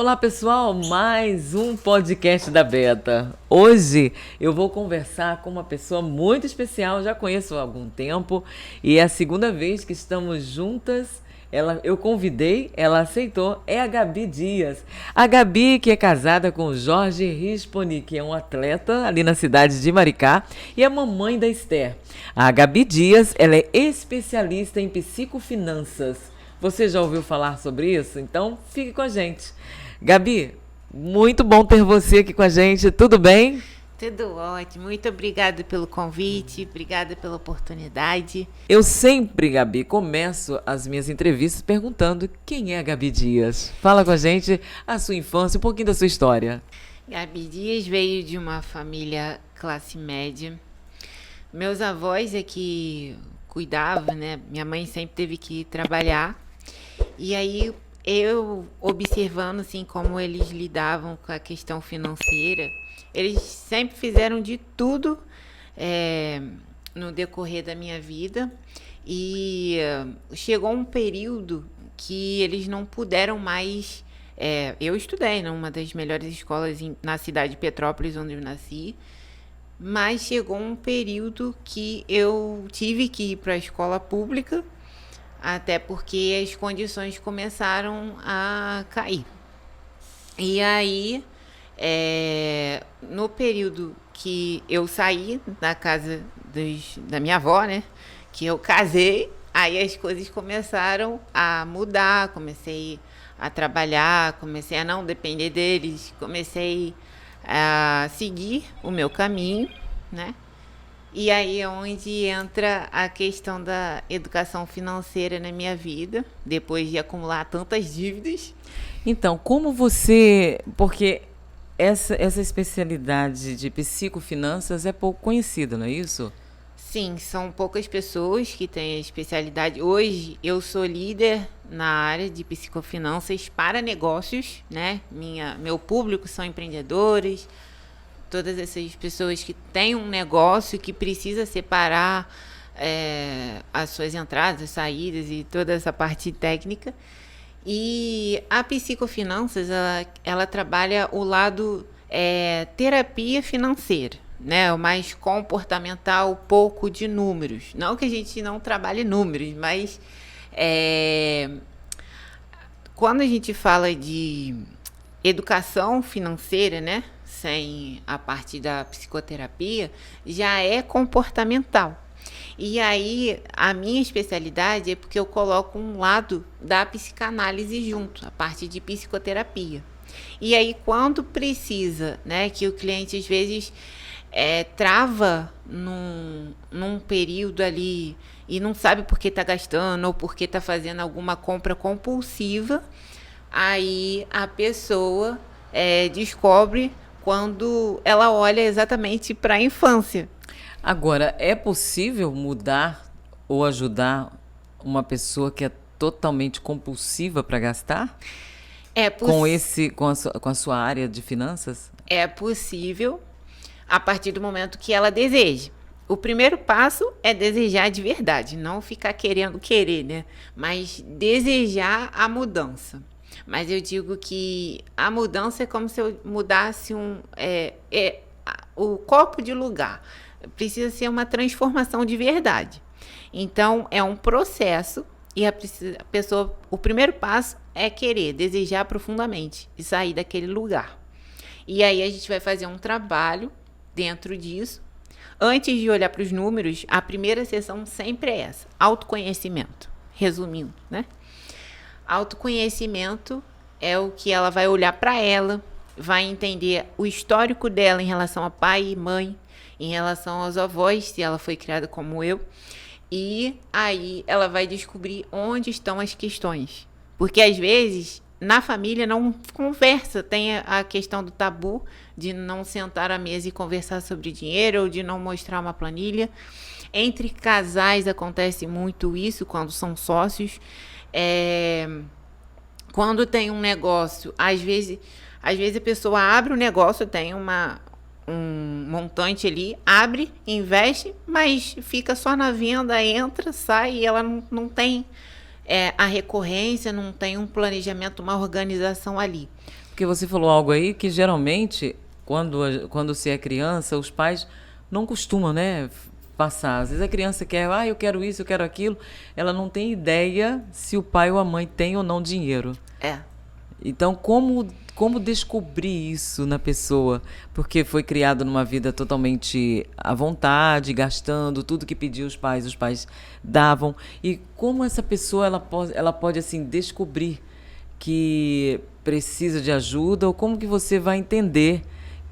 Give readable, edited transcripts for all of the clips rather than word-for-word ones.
Olá pessoal, mais um podcast da Beta. Hoje eu vou conversar com uma pessoa muito especial, já conheço há algum tempo e é a segunda vez que estamos juntas. Eu convidei, ela aceitou, é a Gabi Dias. A Gabi que é casada com o Jorge Risponi, que é um atleta ali na cidade de Maricá, e a mamãe da Esther. A Gabi Dias, ela é especialista em psicofinanças. Você já ouviu falar sobre isso? Então fique com a gente. Gabi, muito bom ter você aqui com a gente, tudo bem? Tudo ótimo, muito obrigada pelo convite, obrigada pela oportunidade. Eu sempre, Gabi, começo as minhas entrevistas perguntando quem é a Gabi Dias. Fala com a gente a sua infância, um pouquinho da sua história. Gabi Dias veio de uma família classe média. Meus avós é que cuidavam, né? Minha mãe sempre teve que trabalhar. E aí eu observando assim como eles lidavam com a questão financeira, eles sempre fizeram de tudo no decorrer da minha vida e chegou um período que eles não puderam mais. Eu estudei numa das melhores escolas na cidade de Petrópolis, onde eu nasci, mas chegou um período que eu tive que ir para a escola pública, até porque as condições começaram a cair. E aí, no período que eu saí da casa da minha avó, né, que eu casei, aí as coisas começaram a mudar, comecei a trabalhar, comecei a não depender deles, comecei a seguir o meu caminho, né? E aí é onde entra a questão da educação financeira na minha vida, depois de acumular tantas dívidas. Então, como você... Porque essa especialidade de psicofinanças é pouco conhecida, não é isso? Sim, são poucas pessoas que têm a especialidade. Hoje eu sou líder na área de psicofinanças para negócios, né? Meu público são empreendedores, todas essas pessoas que têm um negócio que precisa separar as suas entradas, saídas e toda essa parte técnica. E a psicofinanças, ela trabalha o lado terapia financeira, né? O mais comportamental, pouco de números. Não que a gente não trabalhe números, mas quando a gente fala de educação financeira, né? Sem a parte da psicoterapia, já é comportamental. E aí, a minha especialidade é porque eu coloco um lado da psicanálise junto, a parte de psicoterapia. E aí, quando precisa, né, que o cliente às vezes trava num período ali e não sabe por que está gastando ou por que está fazendo alguma compra compulsiva, aí a pessoa descobre quando ela olha exatamente para a infância. Agora, é possível mudar ou ajudar uma pessoa que é totalmente compulsiva para gastar? Com a sua área de finanças? É possível a partir do momento que ela deseja. O primeiro passo é desejar de verdade, não ficar querendo querer, né? Mas desejar a mudança. Mas eu digo que a mudança é como se eu mudasse o copo de lugar. Precisa ser uma transformação de verdade. Então, é um processo e a pessoa, o primeiro passo é querer, desejar profundamente e sair daquele lugar. E aí a gente vai fazer um trabalho dentro disso. Antes de olhar para os números, a primeira sessão sempre é essa, autoconhecimento. Resumindo, né? Autoconhecimento é o que ela vai olhar para ela, vai entender o histórico dela em relação a pai e mãe, em relação aos avós, se ela foi criada como eu, e aí ela vai descobrir onde estão as questões. Porque às vezes na família não conversa, tem a questão do tabu de não sentar à mesa e conversar sobre dinheiro ou de não mostrar uma planilha. Entre casais acontece muito isso quando são sócios. Quando tem um negócio, às vezes a pessoa abre o negócio, tem um montante ali, abre, investe, mas fica só na venda, entra, sai e ela não tem a recorrência, não tem um planejamento, uma organização ali. Porque você falou algo aí que geralmente, quando se é criança, os pais não costumam, né, passar. Às vezes a criança quer, eu quero isso, eu quero aquilo. Ela não tem ideia se o pai ou a mãe tem ou não dinheiro. É. Então, como descobrir isso na pessoa? Porque foi criado numa vida totalmente à vontade, gastando tudo que pediam os pais davam. E como essa pessoa ela pode assim descobrir que precisa de ajuda, ou como que você vai entender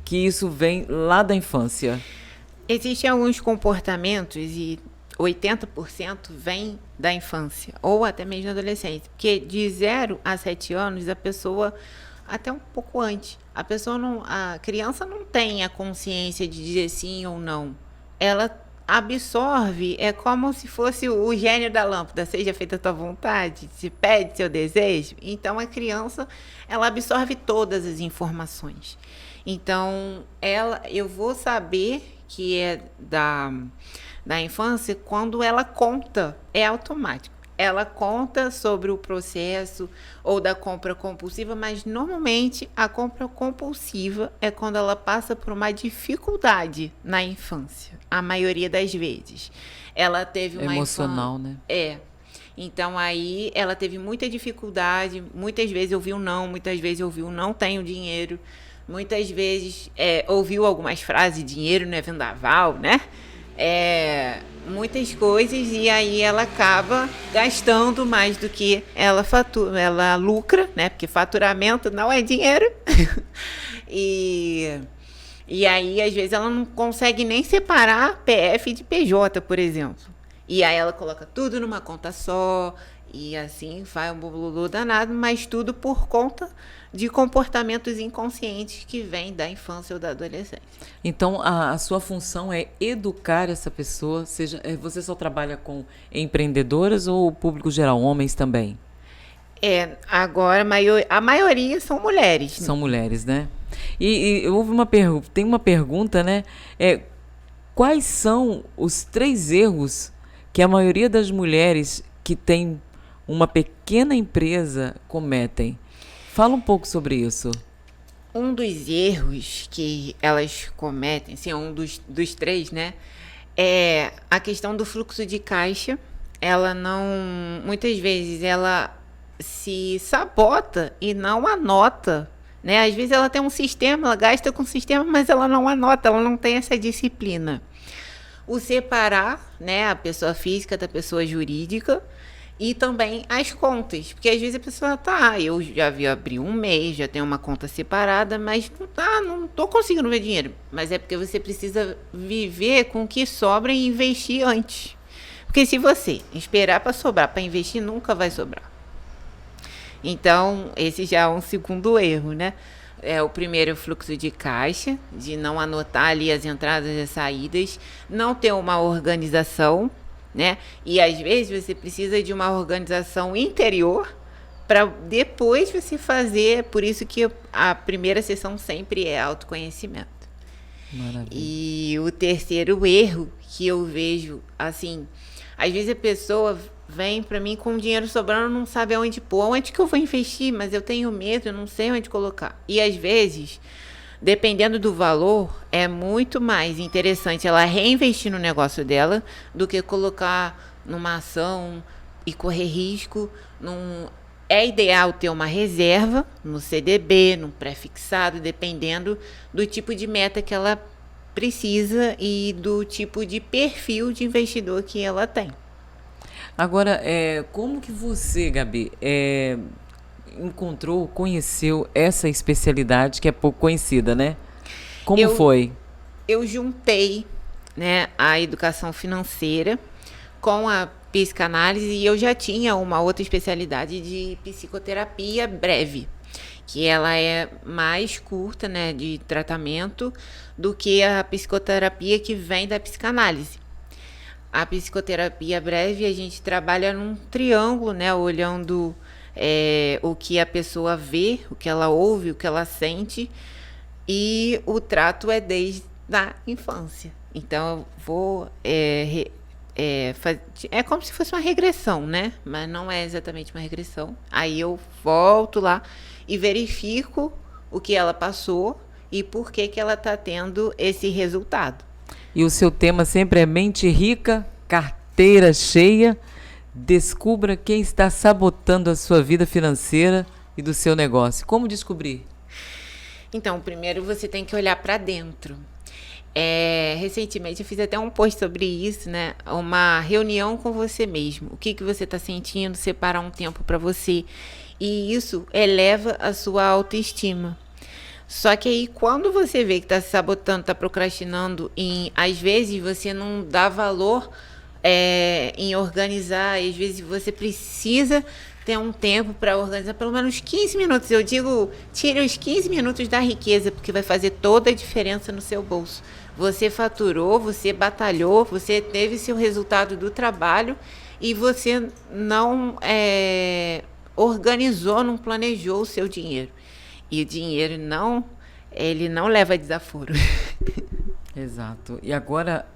que isso vem lá da infância? Existem alguns comportamentos e 80% vem da infância ou até mesmo da adolescência. Porque de 0 a 7 anos, a pessoa, até um pouco antes, a criança não tem a consciência de dizer sim ou não. Ela absorve, é como se fosse o gênio da lâmpada, seja feita a tua vontade, se pede seu desejo. Então a criança, ela absorve todas as informações. Então, eu vou saber que é da infância quando ela conta, é automático. Ela conta sobre o processo ou da compra compulsiva, mas normalmente a compra compulsiva é quando ela passa por uma dificuldade na infância, a maioria das vezes. Ela teve uma emocional, né? Então aí ela teve muita dificuldade, muitas vezes ouviu não, muitas vezes ouviu não tenho dinheiro, muitas vezes ouviu algumas frases, dinheiro não é vendaval, né? Muitas coisas, e aí ela acaba gastando mais do que ela fatura, ela lucra, né? Porque faturamento não é dinheiro. E aí, às vezes, ela não consegue nem separar PF de PJ, por exemplo. E aí ela coloca tudo numa conta só, e assim vai um bololô danado, mas tudo por conta de comportamentos inconscientes que vêm da infância ou da adolescência. Então, a sua função é educar essa pessoa, você só trabalha com empreendedoras ou o público geral, homens também? Agora a maioria são mulheres. São mulheres, né? E tem uma pergunta, né? Quais são os 3 erros que a maioria das mulheres que tem uma pequena empresa cometem? Fala um pouco sobre isso. Um dos erros que elas cometem, assim, um dos 3, né? É a questão do fluxo de caixa. Ela não... Muitas vezes ela se sabota e não anota, né? Às vezes ela tem um sistema, ela gasta com o sistema, mas ela não anota, ela não tem essa disciplina. O separar, né, a pessoa física da pessoa jurídica, e também as contas, porque às vezes a pessoa eu já vi abrir um mês, já tenho uma conta separada, mas não tô conseguindo ver dinheiro. Mas é porque você precisa viver com o que sobra e investir antes. Porque se você esperar para sobrar, para investir, nunca vai sobrar. Então, esse já é um segundo erro, né? O primeiro é o fluxo de caixa, de não anotar ali as entradas e as saídas, não ter uma organização, né? E às vezes você precisa de uma organização interior para depois você fazer. Por isso que a primeira sessão sempre é autoconhecimento. Maravilha. E o terceiro erro que eu vejo, assim, às vezes a pessoa vem para mim com dinheiro sobrando, não sabe aonde pôr, onde que eu vou investir, mas eu tenho medo, eu não sei onde colocar. E às vezes, dependendo do valor, é muito mais interessante ela reinvestir no negócio dela do que colocar numa ação e correr risco. É ideal ter uma reserva no CDB, no pré-fixado, dependendo do tipo de meta que ela precisa e do tipo de perfil de investidor que ela tem. Agora, como que você, Gabi, conheceu essa especialidade que é pouco conhecida, né? Como foi? Eu juntei, né, a educação financeira com a psicanálise, e eu já tinha uma outra especialidade de psicoterapia breve, que ela é mais curta, né, de tratamento do que a psicoterapia que vem da psicanálise. A psicoterapia breve, a gente trabalha num triângulo, né, olhando o que a pessoa vê, o que ela ouve, o que ela sente, e o trato é desde a infância. Então, eu vou é como se fosse uma regressão, né? Mas não é exatamente uma regressão. Aí eu volto lá e verifico o que ela passou e por que ela está tendo esse resultado. E o seu tema sempre é mente rica, carteira cheia. Descubra quem está sabotando a sua vida financeira e do seu negócio. Como descobrir? Então, primeiro você tem que olhar para dentro. Recentemente eu fiz até um post sobre isso, né? Uma reunião com você mesmo. O que você está sentindo, separar um tempo para você. E isso eleva a sua autoestima. Só que aí, quando você vê que está se sabotando, está procrastinando, às vezes você não dá valor em organizar, às vezes você precisa ter um tempo para organizar, pelo menos 15 minutos. Eu digo, tire os 15 minutos da riqueza, porque vai fazer toda a diferença no seu bolso. Você faturou, você batalhou, você teve seu resultado do trabalho e você não organizou, não planejou o seu dinheiro. E o dinheiro ele não leva desaforo. Exato. E agora,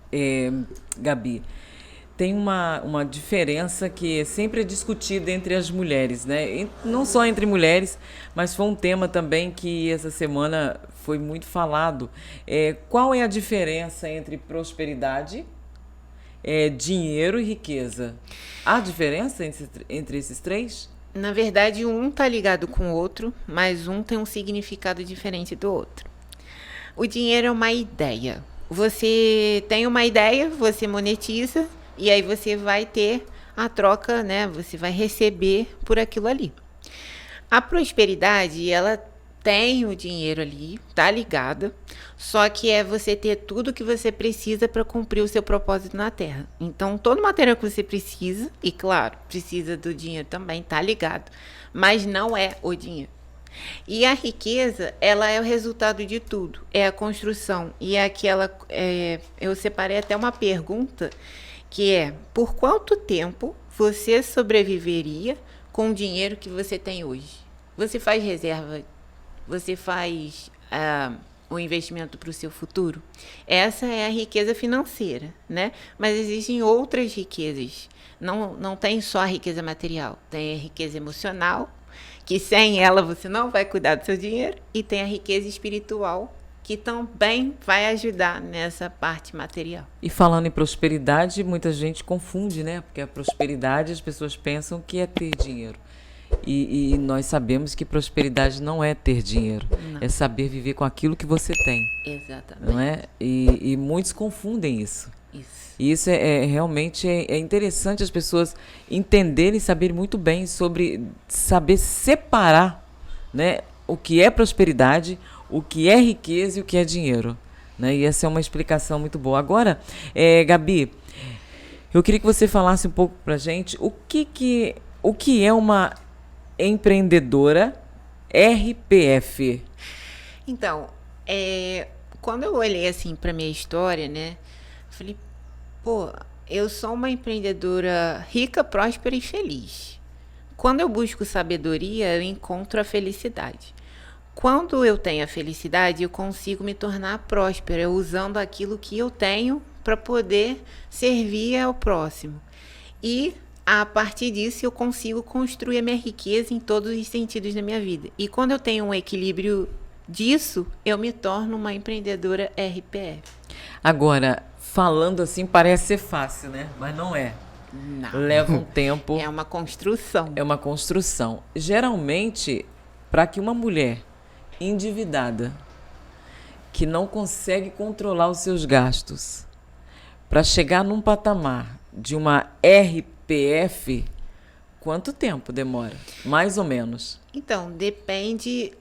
Gabi, tem uma diferença que sempre é discutida entre as mulheres, né? E não só entre mulheres, mas foi um tema também que essa semana foi muito falado. Qual é a diferença entre prosperidade, dinheiro e riqueza? Há diferença entre esses três? Na verdade, um está ligado com o outro, mas um tem um significado diferente do outro. O dinheiro é uma ideia. Você tem uma ideia, você monetiza e aí você vai ter a troca, né? Você vai receber por aquilo ali. A prosperidade, ela tem o dinheiro ali, tá ligada, só que é você ter tudo que você precisa para cumprir o seu propósito na Terra. Então, todo o material que você precisa, e claro, precisa do dinheiro também, tá ligado, mas não é o dinheiro. E a riqueza, ela é o resultado de tudo, é a construção. E é aquela, eu separei até uma pergunta, que é, por quanto tempo você sobreviveria com o dinheiro que você tem hoje? Você faz reserva? Você faz um investimento para o seu futuro? Essa é a riqueza financeira, né? Mas existem outras riquezas. Não tem só a riqueza material. Tem a riqueza emocional, que sem ela você não vai cuidar do seu dinheiro. E tem a riqueza espiritual, que também vai ajudar nessa parte material. E falando em prosperidade, muita gente confunde, né? Porque a prosperidade, as pessoas pensam que é ter dinheiro. E nós sabemos que prosperidade não é ter dinheiro, não. É saber viver com aquilo que você tem. Exatamente. Não é? E muitos confundem isso. E isso realmente é interessante as pessoas entenderem e saberem muito bem sobre saber separar, né, o que é prosperidade, o que é riqueza e o que é dinheiro. Né? E essa é uma explicação muito boa. Agora, Gabi, eu queria que você falasse um pouco pra gente o que é uma empreendedora RPF. Então, quando eu olhei assim para minha história, né, falei, eu sou uma empreendedora rica, próspera e feliz. Quando eu busco sabedoria, eu encontro a felicidade. Quando eu tenho a felicidade, eu consigo me tornar próspera, usando aquilo que eu tenho para poder servir ao próximo. E a partir disso, eu consigo construir a minha riqueza em todos os sentidos da minha vida. E quando eu tenho um equilíbrio disso, eu me torno uma empreendedora RPF. Agora, falando assim, parece ser fácil, né? Mas não é. Não. Leva um tempo. É uma construção. É uma construção. Geralmente, para que uma mulher endividada, que não consegue controlar os seus gastos, para chegar num patamar de uma RPF, quanto tempo demora? Mais ou menos. Então, depende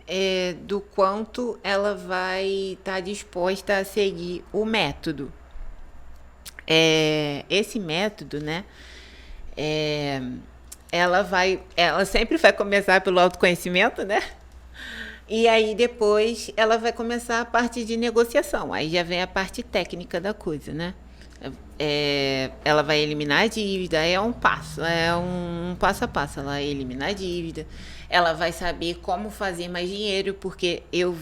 do quanto ela vai estar disposta a seguir o método. Esse método, né? Ela sempre vai começar pelo autoconhecimento, né? E aí depois ela vai começar a parte de negociação. Aí já vem a parte técnica da coisa, né? Ela vai eliminar a dívida, é um passo a passo. Ela vai eliminar a dívida, ela vai saber como fazer mais dinheiro, porque eu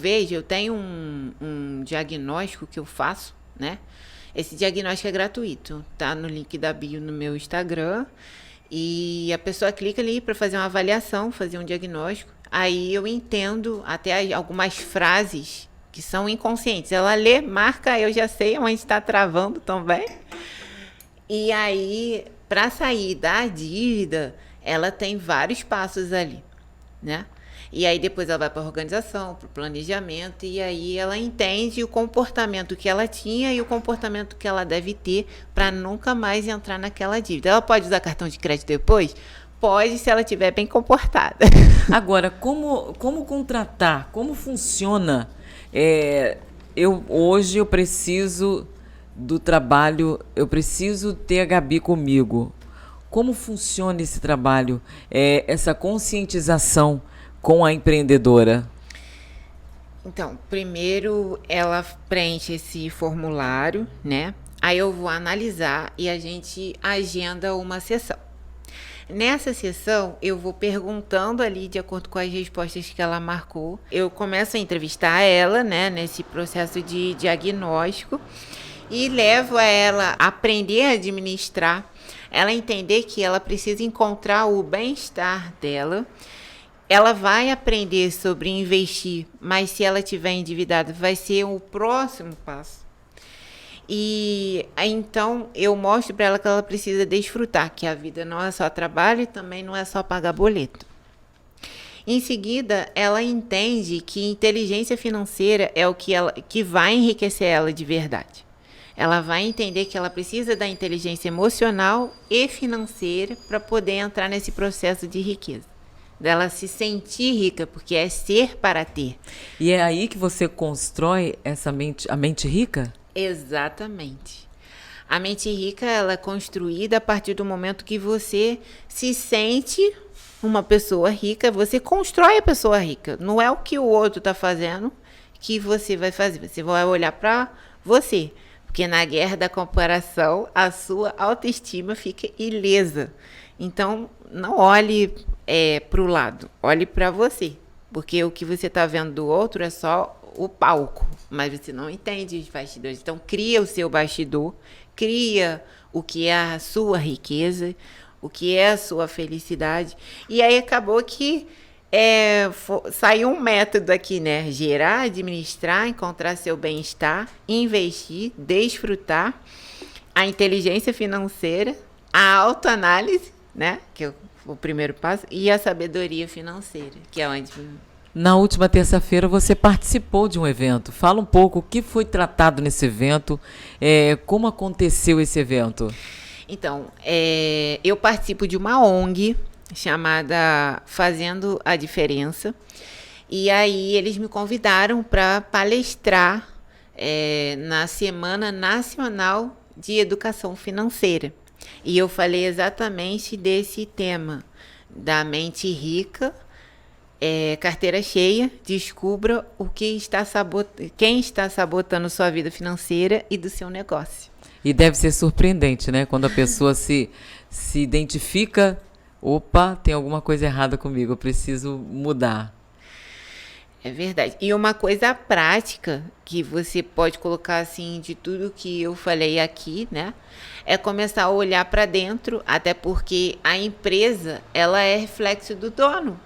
tenho um diagnóstico que eu faço, né? Esse diagnóstico é gratuito, tá no link da bio no meu Instagram. E a pessoa clica ali para fazer uma avaliação, fazer um diagnóstico. aí eu entendo até algumas frases que são inconscientes. Ela lê, marca, eu já sei onde está travando também. E aí, para sair da dívida, ela tem vários passos ali, né? E aí depois ela vai para a organização, para o planejamento, e aí ela entende o comportamento que ela tinha e o comportamento que ela deve ter para nunca mais entrar naquela dívida. Ela pode usar cartão de crédito depois? Pode, se ela estiver bem comportada. Agora, como contratar? Como funciona? Hoje eu preciso do trabalho, eu preciso ter a Gabi comigo. Como funciona esse trabalho, essa conscientização com a empreendedora? Então, primeiro ela preenche esse formulário, né? Aí eu vou analisar e a gente agenda uma sessão. Nessa sessão, eu vou perguntando ali, de acordo com as respostas que ela marcou. Eu começo a entrevistar ela, né, nesse processo de diagnóstico, e levo a ela a aprender a administrar, ela entender que ela precisa encontrar o bem-estar dela. Ela vai aprender sobre investir, mas se ela estiver endividada, vai ser o próximo passo. E então eu mostro para ela que ela precisa desfrutar, que a vida não é só trabalho e também não é só pagar boleto. Em seguida, ela entende que inteligência financeira é o que vai enriquecer ela de verdade. Ela vai entender que ela precisa da inteligência emocional e financeira para poder entrar nesse processo de riqueza. Dela se sentir rica, porque é ser para ter. E é aí que você constrói a mente rica? Exatamente. A mente rica, ela é construída a partir do momento que você se sente uma pessoa rica, você constrói a pessoa rica. Não é o que o outro está fazendo que você vai fazer. Você vai olhar para você. Porque na guerra da comparação, a sua autoestima fica ilesa. Então, não olhe para o lado, olhe para você. Porque o que você está vendo do outro é só o palco, mas você não entende os bastidores. Então, cria o seu bastidor, cria o que é a sua riqueza, o que é a sua felicidade. E aí acabou que saiu um método aqui, né? Gerar, administrar, encontrar seu bem-estar, investir, desfrutar, a inteligência financeira, a autoanálise, né? Que é o primeiro passo, e a sabedoria financeira, que é onde... Na última terça-feira você participou de um evento. Fala um pouco o que foi tratado nesse evento, como aconteceu esse evento. Então, eu participo de uma ONG chamada Fazendo a Diferença, e aí eles me convidaram para palestrar na Semana Nacional de Educação Financeira. E eu falei exatamente desse tema, da mente rica, carteira cheia, descubra quem está sabotando sua vida financeira e do seu negócio. E deve ser surpreendente, né? Quando a pessoa se identifica, opa, tem alguma coisa errada comigo, eu preciso mudar. É verdade. E uma coisa prática que você pode colocar assim de tudo que eu falei aqui, né? É começar a olhar para dentro, até porque a empresa, ela é reflexo do dono.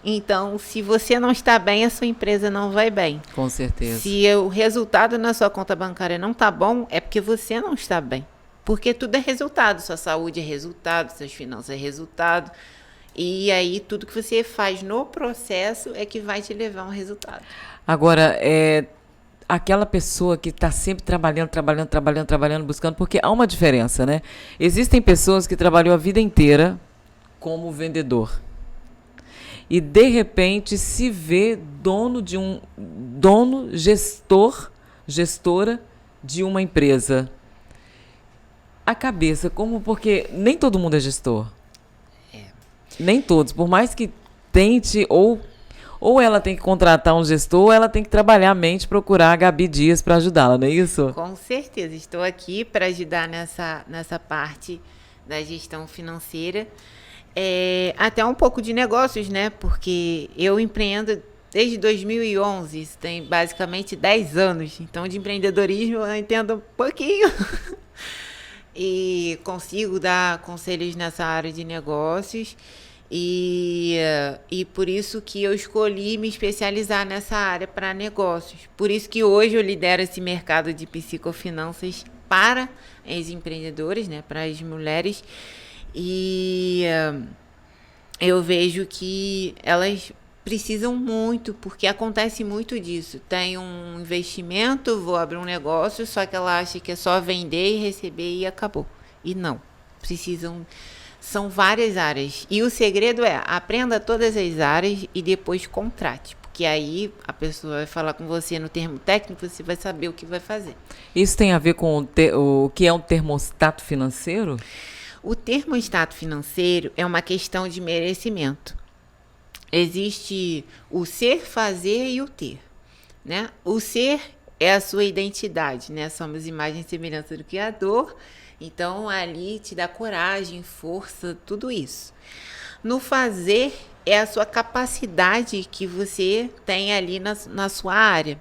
Então, se você não está bem, a sua empresa não vai bem. Com certeza. Se o resultado na sua conta bancária não está bom, é porque você não está bem. Porque tudo é resultado. Sua saúde é resultado, suas finanças é resultado. E aí, tudo que você faz no processo é que vai te levar a um resultado. Agora, aquela pessoa que está sempre trabalhando, buscando, porque há uma diferença, né? Existem pessoas que trabalham a vida inteira como vendedor. E, de repente, se vê gestora de uma empresa. A cabeça, porque nem todo mundo é gestor. Nem todos, por mais que tente, ou ela tem que contratar um gestor, ou ela tem que trabalhar a mente, procurar a Gabi Dias para ajudá-la, não é isso? Com certeza, estou aqui para ajudar nessa parte da gestão financeira. Até um pouco de negócios, né? Porque eu empreendo desde 2011, isso tem basicamente 10 anos. Então, de empreendedorismo eu entendo um pouquinho. E consigo dar conselhos nessa área de negócios. E por isso que eu escolhi me especializar nessa área para negócios. Por isso que hoje eu lidero esse mercado de psicofinanças para as empreendedoras, né, para as mulheres. E eu vejo que elas precisam muito, porque acontece muito disso. Tem um investimento, vou abrir um negócio, só que ela acha que é só vender e receber e acabou. E não. Precisam. São várias áreas. E o segredo é, aprenda todas as áreas e depois contrate. Porque aí a pessoa vai falar com você no termo técnico, você vai saber o que vai fazer. Isso tem a ver com o que é um termostato financeiro? O termostato financeiro é uma questão de merecimento. Existe o ser, fazer e o ter, né? O ser é a sua identidade, né? Somos imagem e semelhança do Criador, então ali te dá coragem, força, tudo isso. No fazer é a sua capacidade que você tem ali na sua área.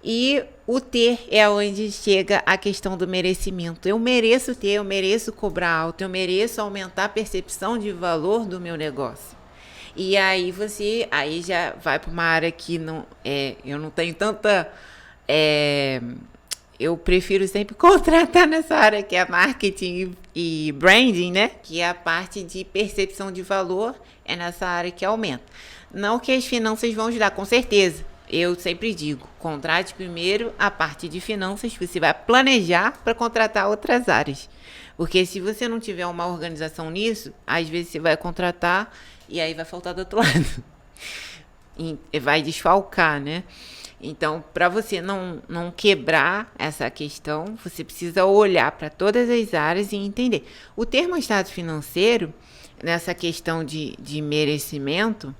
E o ter é onde chega a questão do merecimento. Eu mereço ter, eu mereço cobrar alto, eu mereço aumentar a percepção de valor do meu negócio. E aí aí já vai para uma área que não eu não tenho tanta, eu prefiro sempre contratar nessa área que é marketing e branding, né? Que é a parte de percepção de valor, é nessa área que aumenta. Não que as finanças vão ajudar, com certeza. Eu sempre digo, contrate primeiro a parte de finanças, você vai planejar para contratar outras áreas. Porque se você não tiver uma organização nisso, às vezes você vai contratar e aí vai faltar do outro lado. E vai desfalcar, né? Então, para você não quebrar essa questão, você precisa olhar para todas as áreas e entender. O termostato financeiro, nessa questão de merecimento,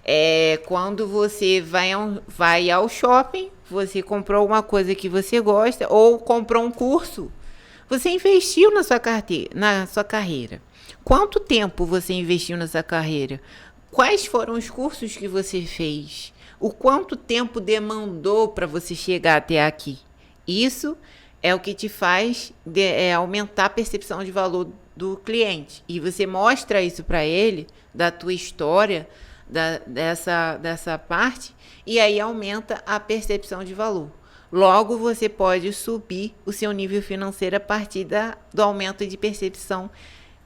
é quando você vai ao shopping, você comprou uma coisa que você gosta ou comprou um curso. Você investiu na sua carreira. Quanto tempo você investiu nessa carreira? Quais foram os cursos que você fez? O quanto tempo demandou para você chegar até aqui? Isso é o que te faz aumentar a percepção de valor do cliente. E você mostra isso para ele, da tua história, dessa parte, e aí aumenta a percepção de valor. Logo, você pode subir o seu nível financeiro a partir do aumento de percepção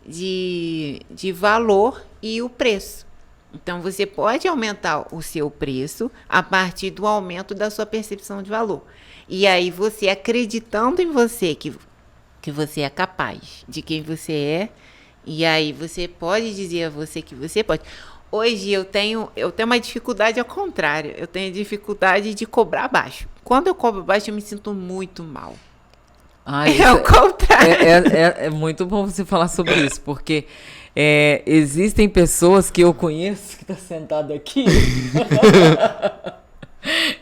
de valor e o preço. Então, você pode aumentar o seu preço a partir do aumento da sua percepção de valor. E aí, você acreditando em você, que você é capaz de quem você é, e aí você pode dizer a você que você pode. Hoje eu tenho uma dificuldade ao contrário. Eu tenho dificuldade de cobrar baixo. Quando eu cobro baixo, eu me sinto muito mal. É o contrário. É muito bom você falar sobre isso, porque existem pessoas que eu conheço que estão sentadas aqui.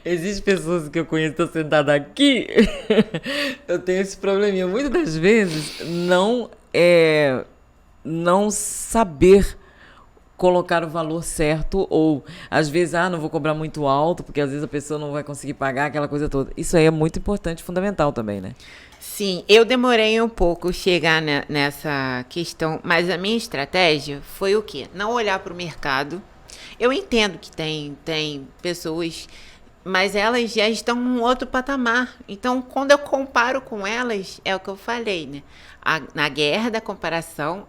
Existem pessoas que eu conheço que estão sentadas aqui. Eu tenho esse probleminha. Muitas das vezes não saber colocar o valor certo, ou às vezes, não vou cobrar muito alto, porque às vezes a pessoa não vai conseguir pagar aquela coisa toda. Isso aí é muito importante, fundamental também, né? Sim, eu demorei um pouco chegar nessa questão, mas a minha estratégia foi o quê? Não olhar para o mercado. Eu entendo que tem pessoas, mas elas já estão num outro patamar. Então, quando eu comparo com elas, é o que eu falei, né? Na guerra da comparação,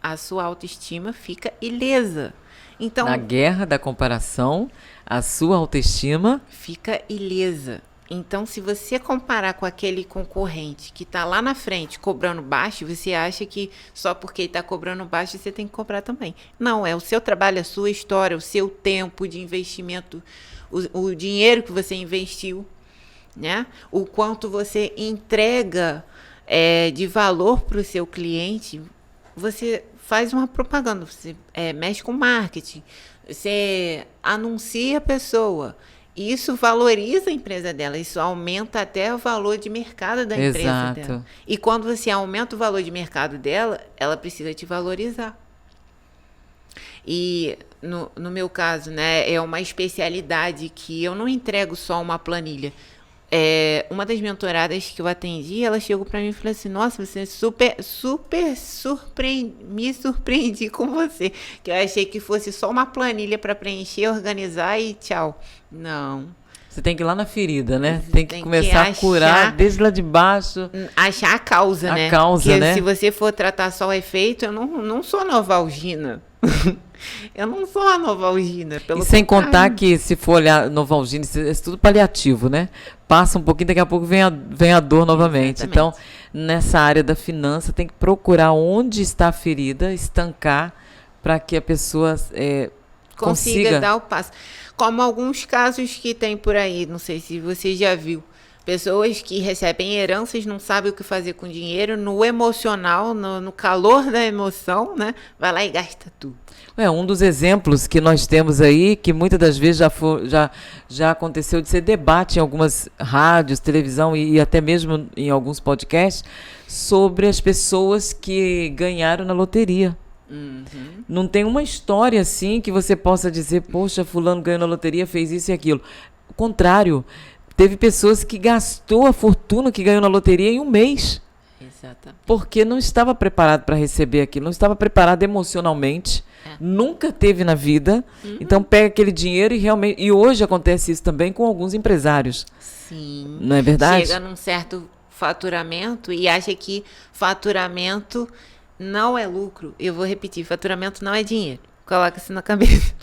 a sua autoestima fica ilesa. Então, na guerra da comparação, a sua autoestima fica ilesa. Então, se você comparar com aquele concorrente que está lá na frente cobrando baixo, você acha que só porque ele está cobrando baixo, você tem que cobrar também. Não, é o seu trabalho, a sua história, o seu tempo de investimento, o dinheiro que você investiu, né? O quanto você entrega de valor para o seu cliente. Você faz uma propaganda, você mexe com marketing, você anuncia a pessoa. Isso valoriza a empresa dela, isso aumenta até o valor de mercado da empresa dela. E quando você aumenta o valor de mercado dela, ela precisa te valorizar. E no meu caso, né, é uma especialidade que eu não entrego só uma planilha. Uma das mentoradas que eu atendi, ela chegou pra mim e falou assim, nossa, você me surpreendi com você, que eu achei que fosse só uma planilha para preencher, organizar e tchau. Não. Você tem que ir lá na ferida, né? Você Tem que começar a curar desde lá de baixo. Achar a causa, né? A causa, porque né? se você for tratar só o efeito, eu não sou Novalgina. Eu não sou a Novalgina. E sem contar que, se for olhar Novalgina, isso é tudo paliativo, né? Passa um pouquinho, daqui a pouco vem a dor novamente. Exatamente. Então, nessa área da finança, tem que procurar onde está a ferida, estancar, para que a pessoa consiga dar o passo. Como alguns casos que tem por aí, não sei se você já viu. Pessoas que recebem heranças, não sabem o que fazer com dinheiro, no emocional, no calor da emoção, né? Vai lá e gasta tudo. Um dos exemplos que nós temos aí, que muitas das vezes já aconteceu de ser debate em algumas rádios, televisão e até mesmo em alguns podcasts, sobre as pessoas que ganharam na loteria. Uhum. Não tem uma história assim que você possa dizer, poxa, fulano ganhou na loteria, fez isso e aquilo. O contrário, teve pessoas que gastou a fortuna que ganhou na loteria em um mês. Exatamente. Porque não estava preparado para receber aquilo, não estava preparado emocionalmente, nunca teve na vida. Uhum. Então pega aquele dinheiro e hoje acontece isso também com alguns empresários. Sim. Não é verdade? Chega num certo faturamento e acha que faturamento não é lucro. Eu vou repetir, faturamento não é dinheiro. Coloca isso na cabeça.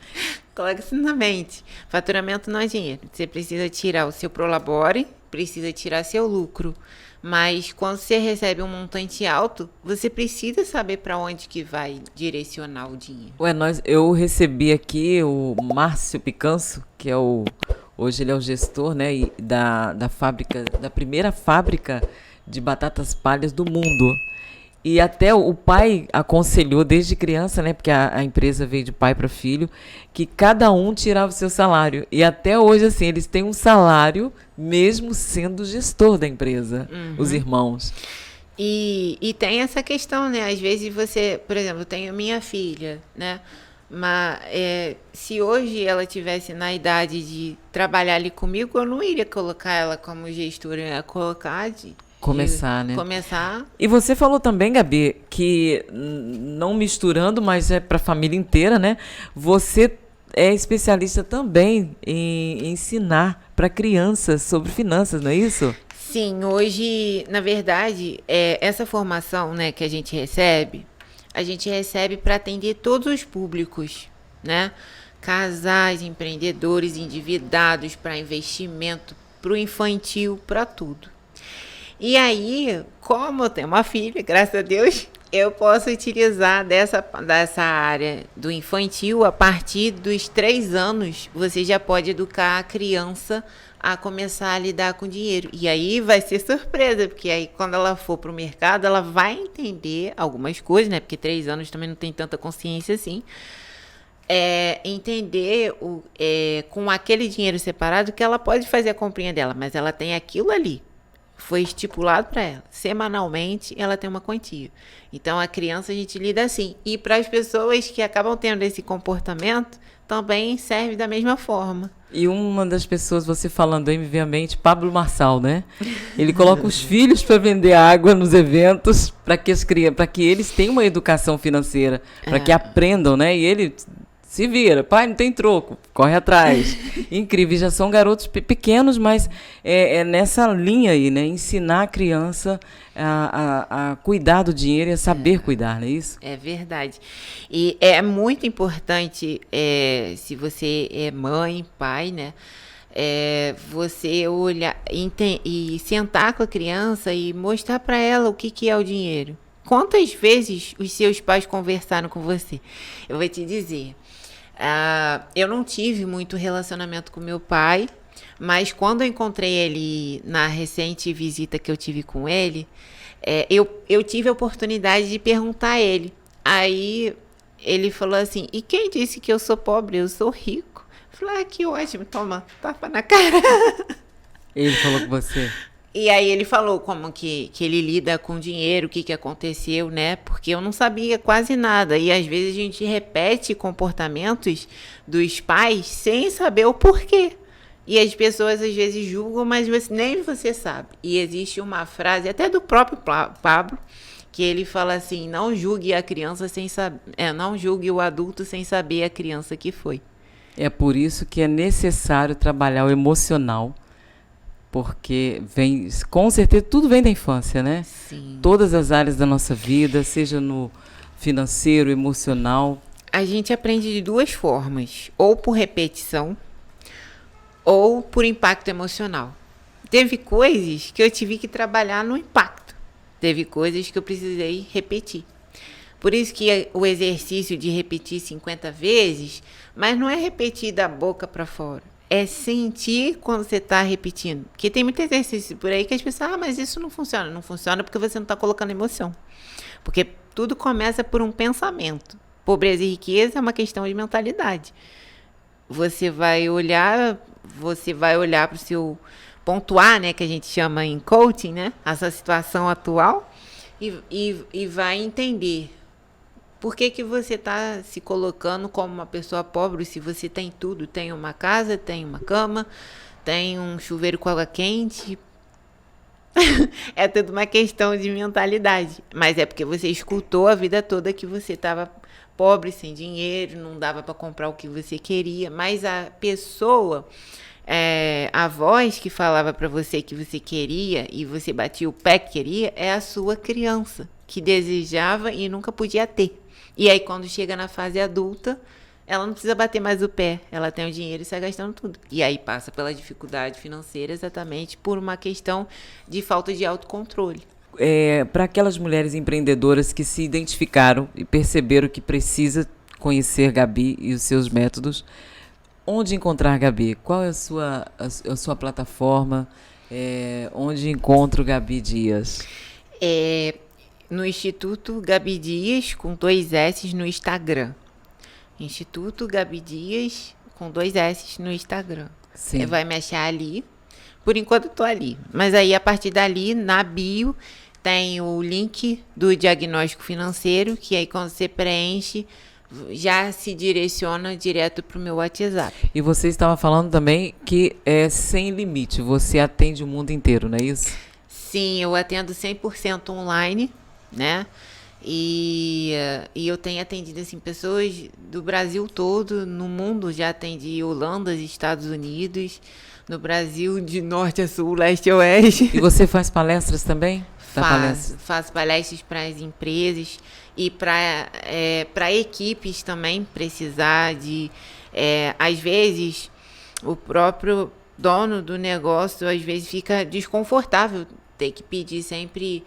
Coloca isso na mente. Faturamento não é dinheiro. Você precisa tirar o seu prolabore, precisa tirar seu lucro. Mas quando você recebe um montante alto, você precisa saber para onde que vai direcionar o dinheiro. Eu recebi aqui o Márcio Picanso, que hoje ele é o gestor, né, da fábrica, da primeira fábrica de batatas palhas do mundo. E até o pai aconselhou desde criança, né, porque a empresa veio de pai para filho, que cada um tirava o seu salário. E até hoje, assim, eles têm um salário mesmo sendo gestor da empresa, os irmãos. E tem essa questão, né? Às vezes você, por exemplo, eu tenho minha filha, né? Mas se hoje ela tivesse na idade de trabalhar ali comigo, eu não iria colocar ela como gestora, eu ia colocar começar, né? Começar. E você falou também, Gabi, que não misturando, mas é para a família inteira, né? Você é especialista também em ensinar para crianças sobre finanças, não é isso? Sim, hoje, na verdade, essa formação, né, que a gente recebe para atender todos os públicos, né? Casais, empreendedores, endividados, para investimento, para o infantil, para tudo. E aí, como eu tenho uma filha, graças a Deus, eu posso utilizar dessa área do infantil. A partir dos 3 anos, você já pode educar a criança a começar a lidar com dinheiro. E aí vai ser surpresa, porque aí quando ela for para o mercado, ela vai entender algumas coisas, né? Porque 3 anos também não tem tanta consciência assim. Entender com aquele dinheiro separado que ela pode fazer a comprinha dela, mas ela tem aquilo ali. Foi estipulado para ela. Semanalmente, ela tem uma quantia. Então, a criança a gente lida assim. E para as pessoas que acabam tendo esse comportamento, também serve da mesma forma. E uma das pessoas, você falando aí, me vem à mente, Pablo Marçal, né? Ele coloca os filhos para vender água nos eventos, para que eles tenham uma educação financeira, para que aprendam, né? E ele se vira, pai, não tem troco, corre atrás. Incrível, já são garotos pequenos, mas é nessa linha aí, né? Ensinar a criança a cuidar do dinheiro e a saber cuidar, não é isso? É verdade. E é muito importante, se você é mãe, pai, né? Você olhar e sentar com a criança e mostrar para ela o que é o dinheiro. Quantas vezes os seus pais conversaram com você? Eu vou te dizer. Eu não tive muito relacionamento com meu pai, mas quando eu encontrei ele na recente visita que eu tive com ele, eu tive a oportunidade de perguntar a ele. Aí ele falou assim, e quem disse que eu sou pobre? Eu sou rico. Eu falei, que ótimo, toma, tapa na cara. Ele falou com você? E aí ele falou como que ele lida com dinheiro, o que aconteceu, né? Porque eu não sabia quase nada. E às vezes a gente repete comportamentos dos pais sem saber o porquê. E as pessoas às vezes julgam, mas nem você sabe. E existe uma frase, até do próprio Pablo, que ele fala assim: não julgue a criança sem saber, não julgue o adulto sem saber a criança que foi. É por isso que é necessário trabalhar o emocional, porque vem, com certeza, tudo vem da infância, né? Sim. Todas as áreas da nossa vida, seja no financeiro, emocional. A gente aprende de duas formas, ou por repetição, ou por impacto emocional. Teve coisas que eu tive que trabalhar no impacto. Teve coisas que eu precisei repetir. Por isso que o exercício de repetir 50 vezes, mas não é repetir da boca para fora. É sentir quando você está repetindo. Porque tem muito exercício por aí que as pessoas, mas isso não funciona. Não funciona porque você não está colocando emoção. Porque tudo começa por um pensamento. Pobreza e riqueza é uma questão de mentalidade. Você vai olhar para o seu pontuar, né, que a gente chama em coaching, né, essa situação atual e vai entender por que você está se colocando como uma pessoa pobre se você tem tudo, tem uma casa, tem uma cama, tem um chuveiro com água quente. É tudo uma questão de mentalidade, mas é porque você escutou a vida toda que você estava pobre, sem dinheiro, não dava para comprar o que você queria, mas a pessoa, a voz que falava para você que você queria e você batia o pé que queria, é a sua criança, que desejava e nunca podia ter. E aí quando chega na fase adulta, ela não precisa bater mais o pé, ela tem o dinheiro e sai gastando tudo. E aí passa pela dificuldade financeira exatamente por uma questão de falta de autocontrole. Para aquelas mulheres empreendedoras que se identificaram e perceberam que precisa conhecer Gabi e os seus métodos, onde encontrar Gabi? Qual é a sua plataforma? Onde encontro Gabi Dias? No Instituto Gabi Dias, com 2 S no Instagram. Instituto Gabi Dias, com 2 S no Instagram. Sim. Você vai me achar ali. Por enquanto eu tô ali. Mas aí, a partir dali, na bio, tem o link do diagnóstico financeiro, que aí quando você preenche, já se direciona direto pro meu WhatsApp. E você estava falando também que é sem limite, você atende o mundo inteiro, não é isso? Sim, eu atendo 100% online, né? E eu tenho atendido assim, pessoas do Brasil todo, no mundo já atendi Holanda, Estados Unidos, no Brasil de norte a sul, leste a oeste. E você faz palestras também? Faço palestras para as empresas e para equipes também precisar de... às vezes, o próprio dono do negócio, às vezes, fica desconfortável ter que pedir sempre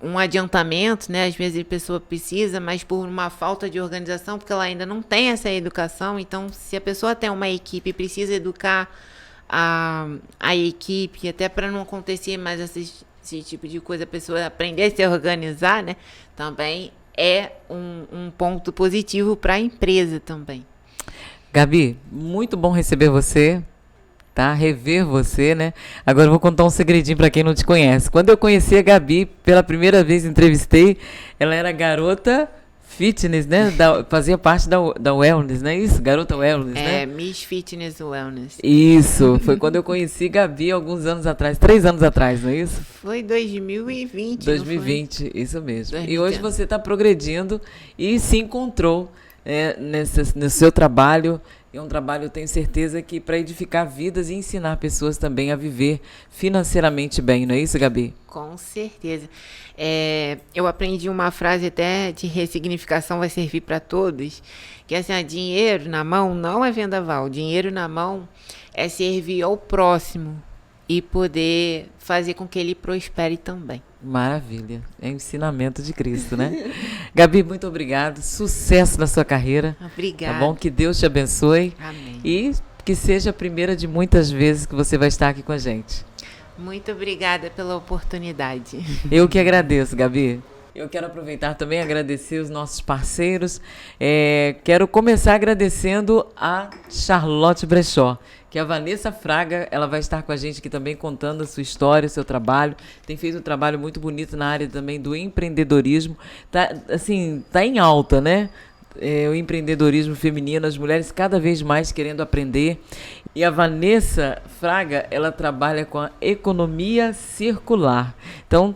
um adiantamento, né? Às vezes a pessoa precisa, mas por uma falta de organização, porque ela ainda não tem essa educação. Então, se a pessoa tem uma equipe e precisa educar a equipe, até para não acontecer mais esse tipo de coisa, a pessoa aprender a se organizar, né? Também é um ponto positivo para a empresa também. Gabi, muito bom receber você, tá? Rever você, né? Agora eu vou contar um segredinho para quem não te conhece. Quando eu conheci a Gabi, pela primeira vez entrevistei, ela era garota fitness, né? Fazia parte da Wellness, não é isso? Garota Wellness, né? Miss Fitness Wellness. Isso, foi quando eu conheci Gabi alguns anos atrás, 3 anos atrás, não é isso? Foi 2020. 2020, isso mesmo. 2020. E hoje você está progredindo e se encontrou no seu trabalho. É um trabalho, eu tenho certeza, que para edificar vidas e ensinar pessoas também a viver financeiramente bem, não é isso, Gabi? Com certeza. Eu aprendi uma frase até de ressignificação, vai servir para todos, que é assim, dinheiro na mão não é vendaval, dinheiro na mão é servir ao próximo e poder fazer com que ele prospere também. Maravilha, é o ensinamento de Cristo, né? Gabi, muito obrigado, sucesso na sua carreira. Obrigada. Tá bom? Que Deus te abençoe. Amém. E que seja a primeira de muitas vezes que você vai estar aqui com a gente. Muito obrigada pela oportunidade. Eu que agradeço, Gabi. Eu quero aproveitar também e agradecer os nossos parceiros. Quero começar agradecendo a Charlotte Brechó, que a Vanessa Fraga, ela vai estar com a gente aqui também contando a sua história, o seu trabalho. Tem feito um trabalho muito bonito na área também do empreendedorismo. Tá em alta, né? o empreendedorismo feminino, as mulheres cada vez mais querendo aprender. E a Vanessa Fraga, ela trabalha com a economia circular. Então,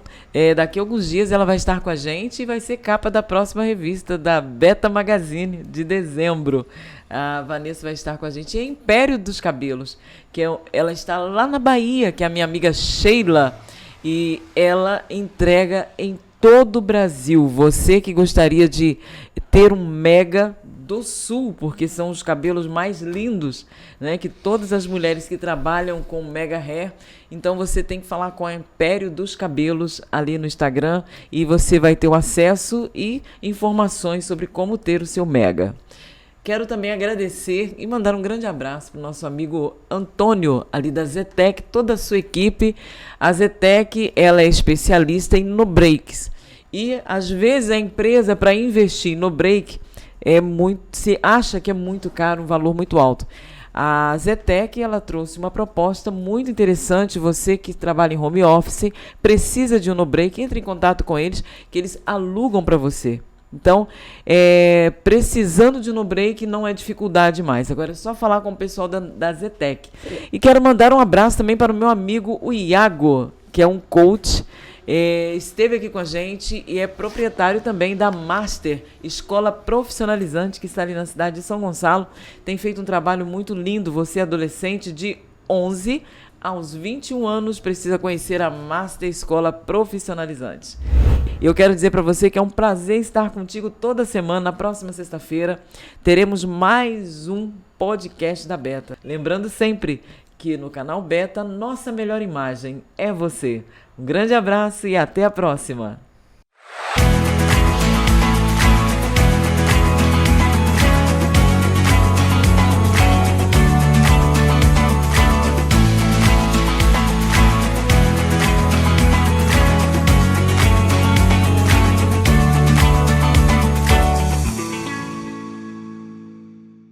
daqui a alguns dias ela vai estar com a gente e vai ser capa da próxima revista da Beta Magazine de dezembro. A Vanessa vai estar com a gente. E a Império dos Cabelos, ela está lá na Bahia, que é a minha amiga Sheila, e ela entrega em todo o Brasil. Você que gostaria de ter um mega do Sul, porque são os cabelos mais lindos, né, que todas as mulheres que trabalham com mega hair, então você tem que falar com a Império dos Cabelos ali no Instagram e você vai ter o acesso e informações sobre como ter o seu mega. Quero também agradecer e mandar um grande abraço para o nosso amigo Antônio, ali da Zetec, toda a sua equipe. A Zetec, ela é especialista em no-breaks. E, às vezes, a empresa, para investir no break, se acha que é muito caro, um valor muito alto. A Zetec, ela trouxe uma proposta muito interessante. Você que trabalha em home office, precisa de um no-break, entre em contato com eles, que eles alugam para você. Então, precisando de no-break não é dificuldade mais. Agora é só falar com o pessoal da Zetec. E quero mandar um abraço também para o meu amigo, o Iago, que é um coach, esteve aqui com a gente e é proprietário também da Master, escola profissionalizante, que está ali na cidade de São Gonçalo. Tem feito um trabalho muito lindo. Você, adolescente de 11 aos 21 anos, precisa conhecer a Master Escola Profissionalizante. Eu quero dizer para você que é um prazer estar contigo toda semana. Na próxima sexta-feira teremos mais um podcast da Beta. Lembrando sempre que no canal Beta, nossa melhor imagem é você. Um grande abraço e até a próxima!